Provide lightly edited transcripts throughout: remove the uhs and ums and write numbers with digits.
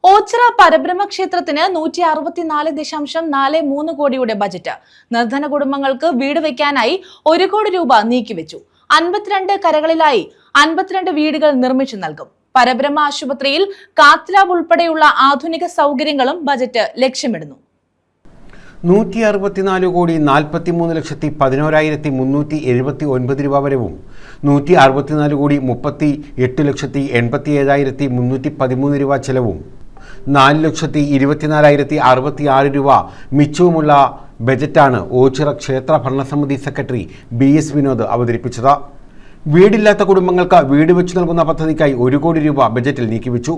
ഓച്ചിറ പരബ്രഹ്മ ക്ഷേത്രത്തിന് 164.43 കോടിയുടെ ബജറ്റ്. നിർധന കുടുംബങ്ങൾക്ക് വീട് വയ്ക്കാനായി 1 കോടി രൂപ നീക്കിവെച്ചു. 52 കരകളിലായി 52 വീടുകൾ നിർമ്മിച്ചു നൽകും. പരബ്രഹ്മ ആശുപത്രിയിൽ കാത്ത് ലാബ് ഉൾപ്പെടെയുള്ള ആധുനിക സൗകര്യങ്ങളും ബജറ്റ് ലക്ഷ്യമിടുന്നു. 164,43,11,379 രൂപ വരവും 164,38,87,313 രൂപ ചെലവും 4,24,066 രൂപ മിച്ചവുമുള്ള ബജറ്റാണ് ഓച്ചിറ ക്ഷേത്ര ഭരണസമിതി സെക്രട്ടറി BS വിനോദ് അവതരിപ്പിച്ചത്. വീടില്ലാത്ത കുടുംബങ്ങൾക്ക് വീട് വെച്ചു നൽകുന്ന പദ്ധതിക്കായി 1 കോടി രൂപ ബജറ്റിൽ നീക്കിവെച്ചു.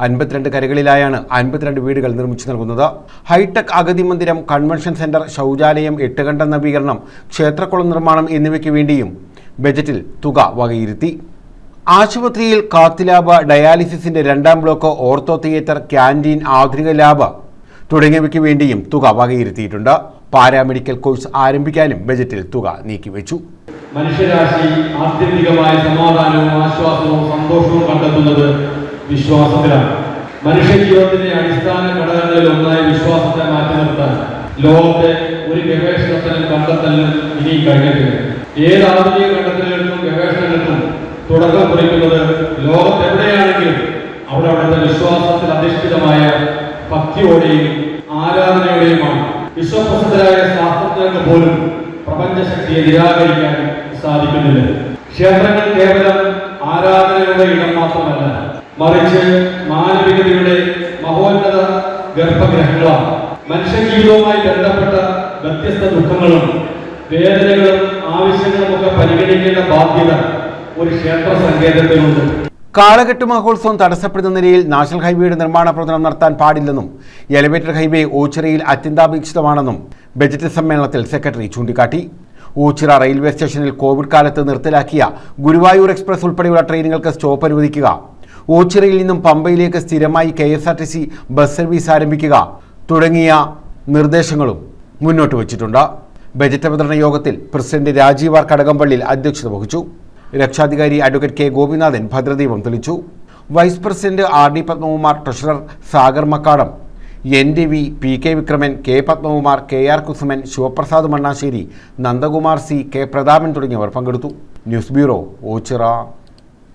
52 കരകളിലായാണ് 52 വീടുകൾ നിർമ്മിച്ചു നൽകുന്നത്. ഹൈടെക് അഗതി മന്ദിരം, കൺവെൻഷൻ സെന്റർ, ശൗചാലയം, 8 കണ്ട നവീകരണം, ക്ഷേത്രക്കുളം നിർമ്മാണം എന്നിവയ്ക്ക് വേണ്ടിയും ബജറ്റിൽ തുക വകയിരുത്തി. ആശുപത്രിയിൽ കാത്ത് ലാബ്, ഡയാലിസിസിന്റെ 2ാം ബ്ലോക്ക്, ഓർത്തോ തിയേറ്റർ, ക്യാൻറ്റീൻ, ആധുനിക ലാബ് തുടങ്ങിയവയ്ക്ക് വേണ്ടിയും തുക വകയിരുത്തിയിട്ടുണ്ട്. പാരാമെഡിക്കൽ കോഴ്സ് ആരംഭിക്കാനും ബജറ്റിൽ തുക നീക്കിവെച്ചു. മനുഷ്യരാശി ആത്യന്തികമായ സമാധാനവും ആശ്വാസവും സന്തോഷവും കണ്ടെത്തുന്നത് വിശ്വാസത്തിലാണ്. മനുഷ്യ ജീവിതത്തിന്റെ അടിസ്ഥാന ഘടകങ്ങളിൽ ഒന്നായ വിശ്വാസത്തെ മാറ്റി നിർത്താൻ ലോകത്തെ ഒരു ഗവേഷണത്തിനും കണ്ടെത്തലിനും ഇനി കഴിഞ്ഞിട്ടില്ല. ഏത് ആധുനിക കണ്ടെത്തലുകൾക്കും ഗവേഷണങ്ങൾക്കും തുടക്കം കുറിക്കുന്നത് ലോകത്തെവിടെയാണെങ്കിലും അവിടുത്തെ വിശ്വാസത്തിൽ അധിഷ്ഠിതമായ ഭക്തിയോടെയും ആരാധനയോടെയുമാണ്. വിശ്വപ്രസിദ്ധരായ ശാസ്ത്രജ്ഞർക്ക് പോലും പ്രപഞ്ചശക്തിയെ നിരാകരിക്കാൻ സാധിക്കുന്നില്ല. ക്ഷേത്രങ്ങൾ കേവലം ആരാധനയുടെ ഇടം മാത്രമല്ല, മറിച്ച് മാനവികതയുടെ മഹോന്നത ഗർഭഗ്രഹങ്ങളാണ്. മനുഷ്യജീവിതവുമായി ബന്ധപ്പെട്ട വ്യത്യസ്ത ദുഃഖങ്ങളും വേദനകളും ആവശ്യങ്ങളും ഒക്കെ പരിഗണിക്കേണ്ട ബാധ്യത ഒരു ക്ഷേത്ര സങ്കേതത്തിനുണ്ട്. കാളകെട്ട് മഹോത്സവം തടസ്സപ്പെടുന്ന നിലയിൽ നാഷണൽ ഹൈവേയുടെ നിർമ്മാണ പ്രവർത്തനം നടത്താൻ പാടില്ലെന്നും എലിവേറ്റഡ് ഹൈവേ ഓച്ചിറയിൽ അത്യന്താപേക്ഷിതമാണെന്നും ബജറ്റ് സമ്മേളനത്തിൽ സെക്രട്ടറി ചൂണ്ടിക്കാട്ടി. ഓച്ചിറ റെയിൽവേ സ്റ്റേഷനിൽ കോവിഡ് കാലത്ത് നിർത്തലാക്കിയ ഗുരുവായൂർ എക്സ്പ്രസ് ഉൾപ്പെടെയുള്ള ട്രെയിനുകൾക്ക് സ്റ്റോപ്പ് അനുവദിക്കുക, ഓച്ചിറയിൽ നിന്നും പമ്പയിലേക്ക് സ്ഥിരമായി KSRTC ബസ് സർവീസ് ആരംഭിക്കുക തുടങ്ങിയ നിർദ്ദേശങ്ങളും മുന്നോട്ട് വച്ചിട്ടുണ്ട്. ബജറ്റ് അവതരണ യോഗത്തിൽ പ്രസിഡന്റ് രാജീവ് ആർ കടകംപള്ളിയിൽ അധ്യക്ഷത വഹിച്ചു. രക്ഷാധികാരി അഡ്വക്കേറ്റ് K ഗോപിനാഥൻ ഭദ്രദീപം തെളിച്ചു. Vice president RD Padmakumar, treasurer Sagar Makkadam, NDV, PK Vikraman, K Padmakumar, KR Kusuman, Sivaprasad Mannasseri, Nandakumar C, K Prathapan തുടങ്ങിയവർ പങ്കെടുത്തു. News bureau, Ochira.